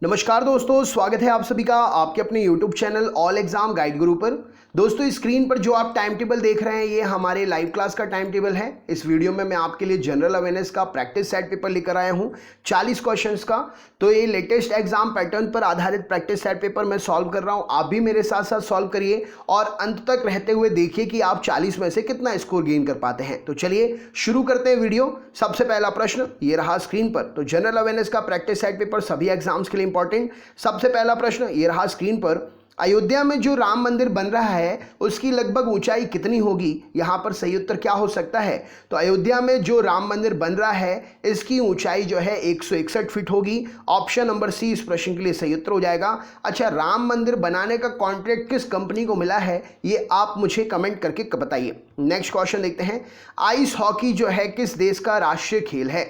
नमस्कार दोस्तों, स्वागत है आप सभी का आपके अपने YouTube channel all exam guide गुरु पर। दोस्तों, स्क्रीन पर जो आप टाइम टेबल देख रहे हैं ये हमारे लाइव क्लास का टाइम टेबल है। इस वीडियो में मैं आपके लिए जनरल अवेयरनेस का प्रैक्टिस सेट पेपर लेकर आया हूं 40 क्वेश्चंस का। तो ये लेटेस्ट एग्जाम पैटर्न पर आधारित प्रैक्टिस सेट पेपर मैं सॉल्व कर रहा हूं। आप भी मेरे साथ साथ सॉल्व करिए और अंत तक रहते हुए देखिए कि आप 40 में से कितना स्कोर गेन कर पाते हैं। तो चलिए शुरू करते हैं वीडियो। सबसे पहला प्रश्न ये रहा स्क्रीन पर। तो जनरल अवेयरनेस का प्रैक्टिस सेट पेपर सभी एग्जाम्स के लिए इंपॉर्टेंट। सबसे पहला प्रश्न ये रहा स्क्रीन पर। अयोध्या में जो राम मंदिर बन रहा है उसकी लगभग ऊंचाई कितनी होगी? यहां पर सही उत्तर क्या हो सकता है? तो अयोध्या में जो राम मंदिर बन रहा है इसकी ऊंचाई जो है 161 फीट होगी। ऑप्शन नंबर सी इस प्रश्न के लिए सही उत्तर हो जाएगा। अच्छा, राम मंदिर बनाने का कॉन्ट्रैक्ट किस कंपनी को मिला है ये आप मुझे कमेंट करके बताइए। नेक्स्ट क्वेश्चन देखते हैं। आइस हॉकी जो है किस देश का राष्ट्रीय खेल है?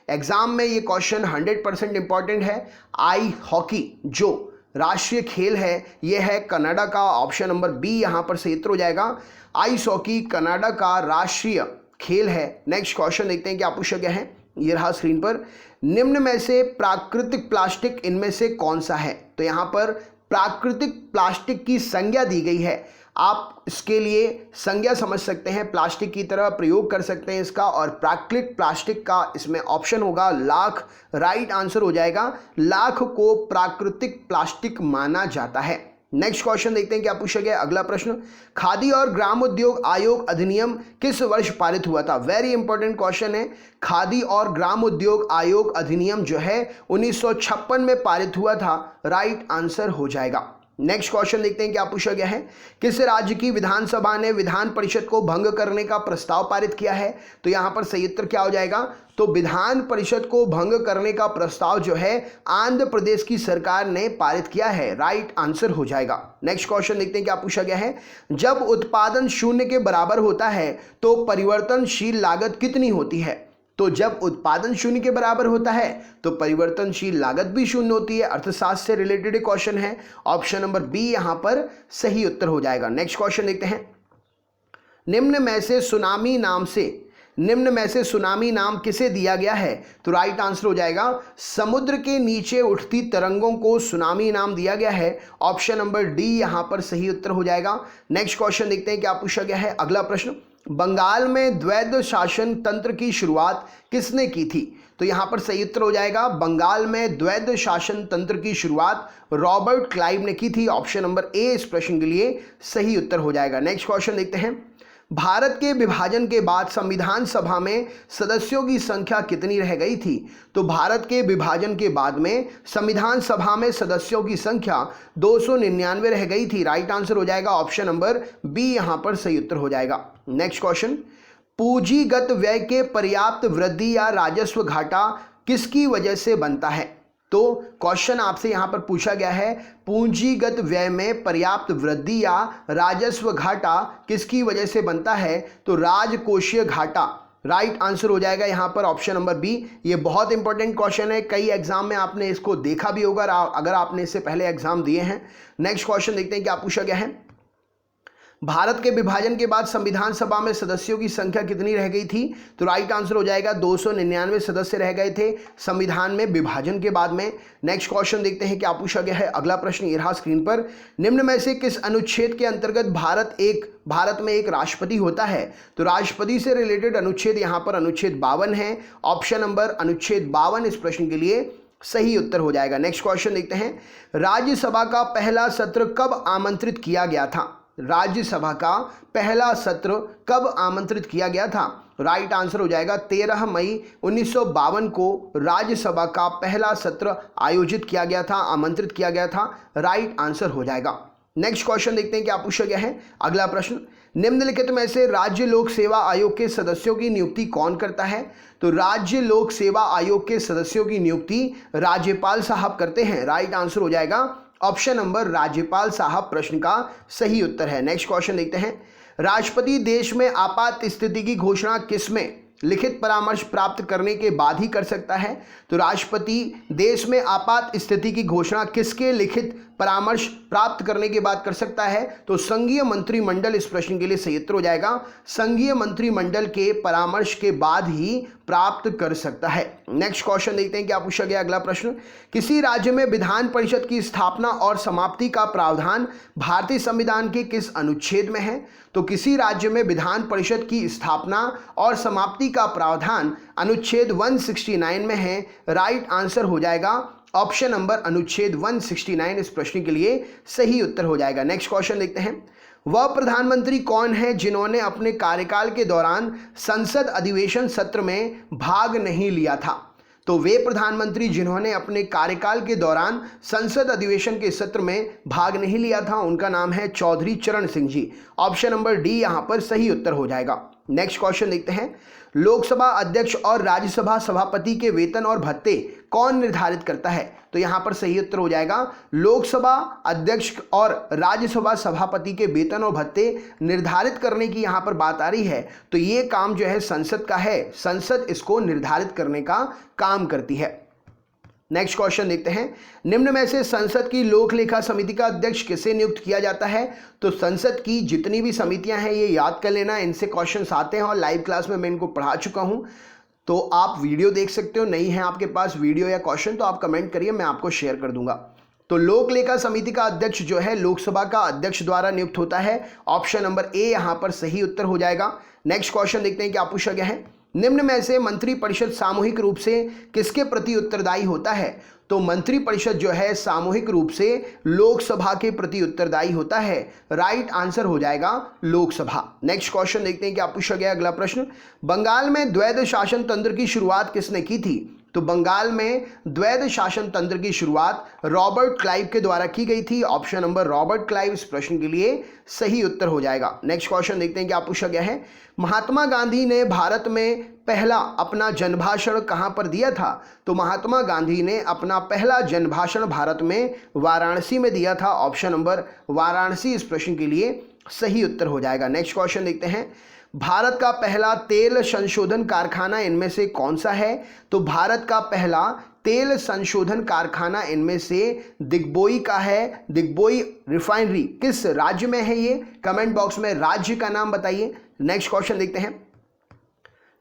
एग्जाम में ये क्वेश्चन 100% इंपॉर्टेंट है। आई हॉकी जो राष्ट्रीय खेल है यह है कनाडा का। ऑप्शन नंबर बी यहां पर सही उत्तर हो जाएगा। आइस हॉकी कनाडा का राष्ट्रीय खेल है। नेक्स्ट क्वेश्चन देखते हैं क्या पूछा गया है। ये रहा स्क्रीन पर। निम्न में से प्राकृतिक प्लास्टिक इनमें से कौन सा है? तो यहां पर प्राकृतिक प्लास्टिक की संज्ञा दी गई है। आप इसके लिए संज्ञा समझ सकते हैं, प्लास्टिक की तरह प्रयोग कर सकते हैं इसका, और प्राकृतिक प्लास्टिक का इसमें ऑप्शन होगा लाख। राइट आंसर हो जाएगा। लाख को प्राकृतिक प्लास्टिक माना जाता है। नेक्स्ट क्वेश्चन देखते हैं क्या पूछा गया। अगला प्रश्न, खादी और ग्रामोद्योग आयोग अधिनियम किस वर्ष पारित हुआ था? वेरी इंपॉर्टेंट क्वेश्चन है। खादी और ग्रामोद्योग आयोग अधिनियम जो है 1956 में पारित हुआ था। राइट आंसर हो जाएगा। नेक्स्ट क्वेश्चन देखते हैं क्या पूछा गया है। किस राज्य की विधानसभा ने विधान परिषद को भंग करने का प्रस्ताव पारित किया है? तो यहां पर सही उत्तर क्या हो जाएगा? तो विधान परिषद को भंग करने का प्रस्ताव जो है आंध्र प्रदेश की सरकार ने पारित किया है। राइट आंसर हो जाएगा। नेक्स्ट क्वेश्चन देखते हैं क्या पूछा गया है। जब उत्पादन शून्य के बराबर होता है तो परिवर्तनशील लागत कितनी होती है? तो जब उत्पादन शून्य के बराबर होता है तो परिवर्तनशील लागत भी शून्य होती है। अर्थशास्त्र से रिलेटेड क्वेश्चन है। ऑप्शन नंबर बी यहां पर सही उत्तर हो जाएगा। नेक्स्ट क्वेश्चन देखते हैं। निम्न में से सुनामी नाम किसे दिया गया है? तो राइट आंसर हो जाएगा समुद्र के नीचे उठती तरंगों को सुनामी नाम दिया गया है। ऑप्शन नंबर डी यहां पर सही उत्तर हो जाएगा। नेक्स्ट क्वेश्चन देखते हैं क्या पूछा गया है। अगला प्रश्न, बंगाल में द्वैध शासन तंत्र की शुरुआत किसने की थी? तो यहां पर सही उत्तर हो जाएगा बंगाल में द्वैध शासन तंत्र की शुरुआत रॉबर्ट क्लाइव ने की थी। ऑप्शन नंबर ए इस प्रश्न के लिए सही उत्तर हो जाएगा। नेक्स्ट क्वेश्चन देखते हैं। भारत के विभाजन के बाद संविधान सभा में सदस्यों की संख्या कितनी रह गई थी? तो भारत के विभाजन के बाद में संविधान सभा में सदस्यों की संख्या 299 रह गई थी। राइट आंसर हो जाएगा। ऑप्शन नंबर बी यहां पर सही उत्तर हो जाएगा। नेक्स्ट क्वेश्चन, पूंजीगत व्यय के पर्याप्त वृद्धि या राजस्व घाटा किसकी वजह से बनता है? तो क्वेश्चन आपसे यहां पर पूछा गया है पूंजीगत व्यय में पर्याप्त वृद्धि या राजस्व घाटा किसकी वजह से बनता है? तो राजकोषीय घाटा। राइट आंसर हो जाएगा यहां पर ऑप्शन नंबर बी। ये बहुत इंपॉर्टेंट क्वेश्चन है, कई एग्जाम में आपने इसको देखा भी होगा अगर आपने इससे पहले एग्जाम दिए हैं। नेक्स्ट क्वेश्चन देखते हैं क्या पूछा गया है। भारत के विभाजन के बाद संविधान सभा में सदस्यों की संख्या कितनी रह गई थी? तो राइट आंसर हो जाएगा 299 सदस्य रह गए थे संविधान में विभाजन के बाद में। नेक्स्ट क्वेश्चन देखते हैं क्या पूछा गया है। अगला प्रश्न ये रहा स्क्रीन पर। निम्न में से किस अनुच्छेद के अंतर्गत भारत में एक राष्ट्रपति होता है? तो राष्ट्रपति से रिलेटेड अनुच्छेद यहां पर अनुच्छेद 52 है। ऑप्शन नंबर अनुच्छेद 52 इस प्रश्न के लिए सही उत्तर हो जाएगा। नेक्स्ट क्वेश्चन देखते हैं। राज्यसभा का पहला सत्र कब आमंत्रित किया गया था? राज्यसभा का पहला सत्र कब आमंत्रित किया गया था? राइट आंसर हो जाएगा 13 मई 1952 को राज्यसभा का पहला सत्र आयोजित किया गया था, आमंत्रित किया गया था। राइट आंसर हो जाएगा। नेक्स्ट क्वेश्चन देखते हैं क्या पूछा गया है। अगला प्रश्न, निम्नलिखित में से राज्य लोक सेवा आयोग के सदस्यों की नियुक्ति कौन करता है? तो राज्य लोक सेवा आयोग के सदस्यों की नियुक्ति राज्यपाल साहब करते हैं। राइट आंसर हो जाएगा ऑप्शन नंबर राज्यपाल साहब प्रश्न का सही उत्तर है। नेक्स्ट क्वेश्चन देखते हैं। राष्ट्रपति देश में आपात स्थिति की घोषणा किसमें लिखित परामर्श प्राप्त करने के बाद ही कर सकता है? तो राष्ट्रपति देश में आपात स्थिति की घोषणा किसके लिखित परामर्श प्राप्त करने के बाद कर सकता है? तो संघीय मंत्रिमंडल इस प्रश्न के लिए सही उत्तर हो जाएगा। संघीय मंत्रिमंडल के परामर्श के बाद ही प्राप्त कर सकता है। नेक्स्ट क्वेश्चन देखते हैं क्या पूछा गया। अगला प्रश्न, किसी राज्य में विधान परिषद की स्थापना और समाप्ति का प्रावधान भारतीय संविधान के किस अनुच्छेद में है? तो किसी राज्य में विधान परिषद की स्थापना और समाप्ति का प्रावधान अनुच्छेद 169 में है। राइट आंसर हो जाएगा ऑप्शन नंबर अनुच्छेद 169 इस प्रश्न के लिए सही उत्तर हो जाएगा। नेक्स्ट क्वेश्चन देखते हैं, वह प्रधानमंत्री कौन है जिन्होंने अपने कार्यकाल के दौरान संसद अधिवेशन सत्र में भाग नहीं लिया था? तो वे प्रधानमंत्री जिन्होंने अपने कार्यकाल के दौरान संसद अधिवेशन के सत्र में भाग नहीं लिया था उनका नाम है चौधरी चरण Singh ji. Option number D यहां पर सही उत्तर हो जाएगा। नेक्स्ट क्वेश्चन देखते हैं, लोकसभा अध्यक्ष और राज्यसभा सभापति के वेतन और भत्ते कौन निर्धारित करता है? तो यहां पर सही उत्तर हो जाएगा लोकसभा अध्यक्ष और राज्यसभा सभापति के वेतन और भत्ते निर्धारित करने की यहां पर बात आ रही है। तो ये काम जो है संसद का है, संसद इसको निर्धारित करने का काम करती है। नेक्स्ट क्वेश्चन देखते हैं, निम्न में से संसद की लोक लेखा समिति का अध्यक्ष किसे नियुक्त किया जाता है? तो संसद की जितनी भी समितियां हैं ये याद कर लेना, इनसे क्वेश्चंस आते हैं और लाइव क्लास में मैं इनको पढ़ा चुका हूं। तो आप वीडियो देख सकते हो, नहीं है आपके पास वीडियो या क्वेश्चन तो आप कमेंट करिए, मैं आपको शेयर कर दूंगा। तो लोक लेखा समिति का अध्यक्ष जो है लोकसभा का अध्यक्ष द्वारा नियुक्त होता है। ऑप्शन नंबर ए यहां पर सही उत्तर हो जाएगा। नेक्स्ट क्वेश्चन देखते हैं क्या पूछा गया है, निम्न में से मंत्रिपरिषद सामूहिक रूप से किसके प्रति उत्तरदायी होता है? तो मंत्रिपरिषद जो है सामूहिक रूप से लोकसभा के प्रति उत्तरदायी होता है। राइट आंसर हो जाएगा लोकसभा। नेक्स्ट क्वेश्चन देखते हैं क्या पूछा गया। अगला प्रश्न, बंगाल में द्वैध शासन तंत्र की शुरुआत किसने की थी? तो बंगाल में द्वैध शासन तंत्र की शुरुआत रॉबर्ट क्लाइव के द्वारा की गई थी। ऑप्शन नंबर रॉबर्ट क्लाइव इस प्रश्न के लिए सही उत्तर हो जाएगा। नेक्स्ट क्वेश्चन देखते हैं क्या पूछा गया है, महात्मा गांधी ने भारत में पहला अपना जनभाषण कहां पर दिया था? तो महात्मा गांधी ने अपना पहला जनभाषण भारत में वाराणसी में दिया था। ऑप्शन नंबर वाराणसी इस प्रश्न के लिए सही उत्तर हो जाएगा। नेक्स्ट क्वेश्चन देखते हैं, भारत का पहला तेल संशोधन कारखाना इनमें से कौन सा है? तो भारत का पहला तेल संशोधन कारखाना इनमें से दिग्बोई का है। दिग्बोई रिफाइनरी किस राज्य में है? ये कमेंट बॉक्स में राज्य का नाम बताइए। नेक्स्ट क्वेश्चन देखते हैं,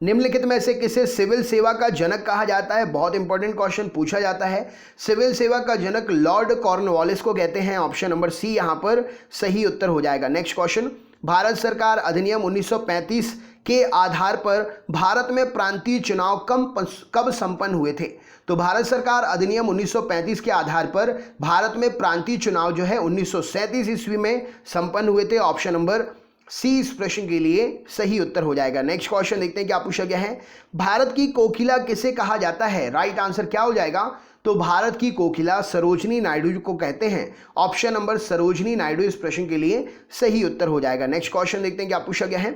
निम्नलिखित में से किसे सिविल सेवा का जनक कहा जाता है? बहुत इंपॉर्टेंट क्वेश्चन पूछा जाता है। सिविल सेवा का जनक लॉर्ड कॉर्नवालिस को कहते हैं। ऑप्शन नंबर सी यहां पर सही उत्तर हो जाएगा। नेक्स्ट क्वेश्चन, भारत सरकार अधिनियम 1935 के आधार पर भारत में प्रांतीय चुनाव कब संपन्न हुए थे? तो भारत सरकार अधिनियम 1935 के आधार पर भारत में प्रांतीय चुनाव जो है 1937 ईस्वी में संपन्न हुए थे। ऑप्शन नंबर सी इस प्रश्न के लिए सही उत्तर हो जाएगा। नेक्स्ट क्वेश्चन देखते हैं क्या पूछा गया है, भारत की कोकिला किसे कहा जाता है? राइट आंसर क्या हो जाएगा? तो भारत की कोकिला सरोजनी नायडू को कहते हैं। ऑप्शन नंबर सरोजनी नायडू इस प्रश्न के लिए सही उत्तर हो जाएगा। नेक्स्ट क्वेश्चन देखते हैं क्या पूछा गया है,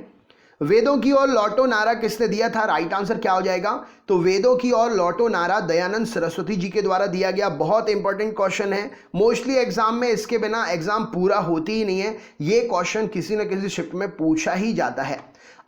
वेदों की ओर लौटो नारा किसने दिया था? राइट आंसर क्या हो जाएगा? तो वेदों की ओर लौटो नारा दयानंद सरस्वती जी के द्वारा दिया गया। बहुत इंपॉर्टेंट क्वेश्चन है, मोस्टली एग्जाम में इसके बिना एग्जाम पूरा होती ही नहीं है। ये क्वेश्चन किसी न किसी शिफ्ट में पूछा ही जाता है।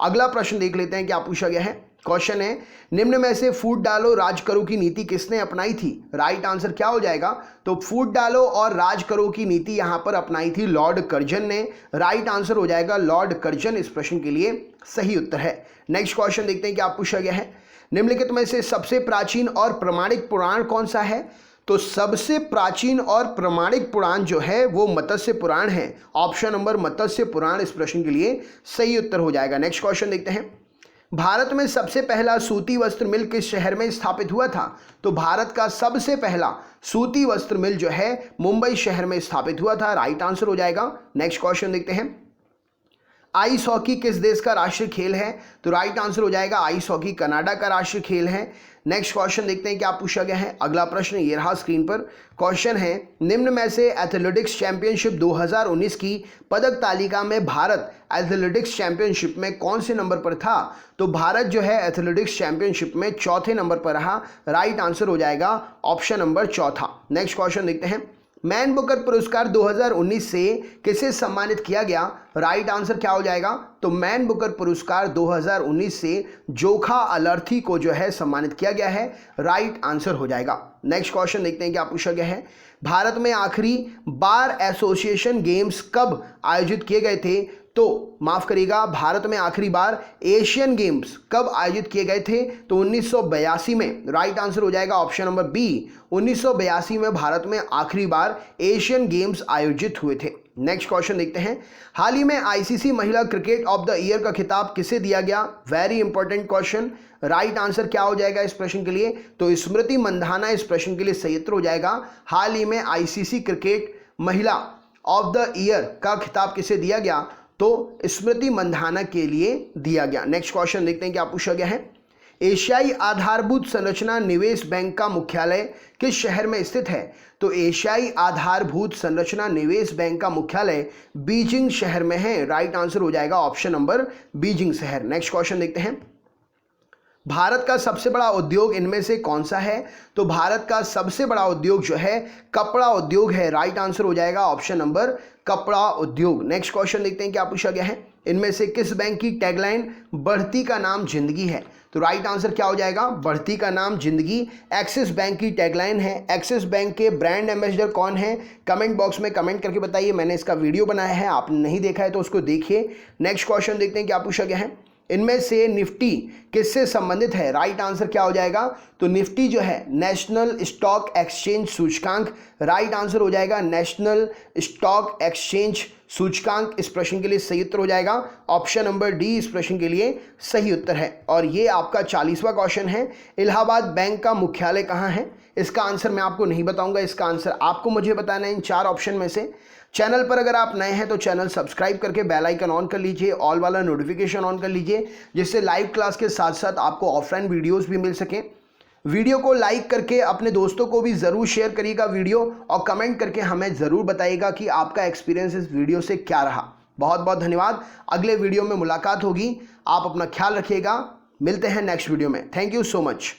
अगला प्रश्न देख लेते हैं क्या पूछा गया है। क्वेश्चन है, निम्न में से फूट डालो राज करो की नीति किसने अपनाई थी? राइट आंसर क्या हो जाएगा? तो फूट डालो और राज करो की नीति यहां पर अपनाई थी लॉर्ड कर्जन ने। राइट आंसर हो जाएगा लॉर्ड कर्जन इस प्रश्न के लिए सही उत्तर है। नेक्स्ट क्वेश्चन देखते हैं क्या पूछा गया है, निम्नलिखित में से सबसे प्राचीन और प्रमाणिक पुराण कौन सा है? तो सबसे प्राचीन और प्रमाणिक पुराण जो है वो मत्स्य पुराण है। ऑप्शन नंबर मत्स्य पुराण इस प्रश्न के लिए सही उत्तर हो जाएगा। नेक्स्ट क्वेश्चन देखते हैं, भारत में सबसे पहला सूती वस्त्र मिल किस शहर में स्थापित हुआ था? तो भारत का सबसे पहला सूती वस्त्र मिल जो है मुंबई शहर में स्थापित हुआ था। राइट आंसर हो जाएगा। नेक्स्ट क्वेश्चन देखते हैं, आइस हॉकी किस देश का राष्ट्रीय खेल है? तो राइट आंसर हो जाएगा आइस हॉकी कनाडा का राष्ट्रीय खेल है। नेक्स्ट क्वेश्चन देखते हैं क्या पूछा गया है। अगला प्रश्न ये रहा स्क्रीन पर। क्वेश्चन है, निम्न में से एथलेटिक्स चैंपियनशिप 2019 की पदक तालिका में भारत एथलेटिक्स चैंपियनशिप में कौन से नंबर पर था? तो भारत जो है एथलेटिक्स चैंपियनशिप में चौथे नंबर पर रहा। राइट आंसर हो जाएगा ऑप्शन नंबर चौथा। नेक्स्ट क्वेश्चन देखते हैं, मैन बुकर पुरस्कार 2019 से किसे सम्मानित किया गया? राइट आंसर क्या हो जाएगा? तो मैन बुकर पुरस्कार 2019 से जोखा अलर्थी को जो है सम्मानित किया गया है। राइट आंसर हो जाएगा। नेक्स्ट क्वेश्चन देखते हैं क्या पूछा गया है। भारत में आखिरी बार एसोसिएशन गेम्स कब आयोजित किए गए थे? तो माफ करिएगा, भारत में आखिरी बार एशियन गेम्स कब आयोजित किए गए थे? तो 1982 में। राइट आंसर हो जाएगा ऑप्शन नंबर बी, 1982 में भारत में आखिरी बार एशियन गेम्स आयोजित हुए थे। नेक्स्ट क्वेश्चन देखते हैं। हाल ही में आईसीसी महिला क्रिकेट ऑफ द ईयर का खिताब किसे दिया गया? Very important question. Right answer क्या हो जाएगा इस प्रश्न के लिए? तो स्मृति मंधाना इस प्रश्न के लिए सही उत्तर हो जाएगा। हाल ही में आईसीसी क्रिकेट महिला ऑफ द ईयर का खिताब किसे दिया गया? तो स्मृति मंधाना के लिए दिया गया। नेक्स्ट क्वेश्चन देखते हैं क्या पूछा गया है। एशियाई आधारभूत संरचना निवेश बैंक का मुख्यालय किस शहर में स्थित है? तो एशियाई आधारभूत संरचना निवेश बैंक का मुख्यालय बीजिंग शहर में है। राइट आंसर हो जाएगा ऑप्शन नंबर बीजिंग शहर। नेक्स्ट क्वेश्चन देखते हैं। भारत का सबसे बड़ा उद्योग इनमें से कौन सा है? तो भारत का सबसे बड़ा उद्योग जो है कपड़ा उद्योग है। राइट आंसर हो जाएगा ऑप्शन नंबर कपड़ा उद्योग। नेक्स्ट क्वेश्चन देखते हैं क्या पूछा गया है। इनमें से किस बैंक की टैगलाइन बढ़ती का नाम जिंदगी है? तो राइट आंसर क्या हो जाएगा? बढ़ती का नाम जिंदगी एक्सिस बैंक की टैगलाइन है। एक्सिस बैंक के ब्रांड एम्बेसडर कौन है? कमेंट बॉक्स में कमेंट करके बताइए। मैंने इसका वीडियो बनाया है, आपने नहीं देखा है तो उसको देखिए। नेक्स्ट क्वेश्चन देखते हैं क्या पूछा गया है। इनमें से निफ्टी किससे संबंधित है? राइट आंसर क्या हो जाएगा? तो निफ्टी जो है नेशनल स्टॉक एक्सचेंज सूचकांक। राइट आंसर हो जाएगा नेशनल स्टॉक एक्सचेंज सूचकांक। इस प्रश्न के लिए सही उत्तर हो जाएगा ऑप्शन नंबर डी, इस प्रश्न के लिए सही उत्तर है। और ये आपका 40वां क्वेश्चन है। इलाहाबाद बैंक का मुख्यालय कहाँ है? इसका आंसर मैं आपको नहीं बताऊंगा, इसका आंसर आपको मुझे बताना है इन 4 ऑप्शन में से। चैनल पर अगर आप नए हैं तो चैनल सब्सक्राइब करके बेल आइकन ऑन कर लीजिए, ऑल वाला नोटिफिकेशन ऑन कर लीजिए, जिससे लाइव क्लास के साथ साथ आपको ऑफलाइन वीडियोस भी मिल सकें। वीडियो को लाइक करके अपने दोस्तों को भी ज़रूर शेयर करिएगा वीडियो, और कमेंट करके हमें ज़रूर बताइएगा कि आपका एक्सपीरियंस इस वीडियो से क्या रहा। बहुत बहुत धन्यवाद। अगले वीडियो में मुलाकात होगी। आप अपना ख्याल रखिएगा। मिलते हैं नेक्स्ट वीडियो में। Thank you so much.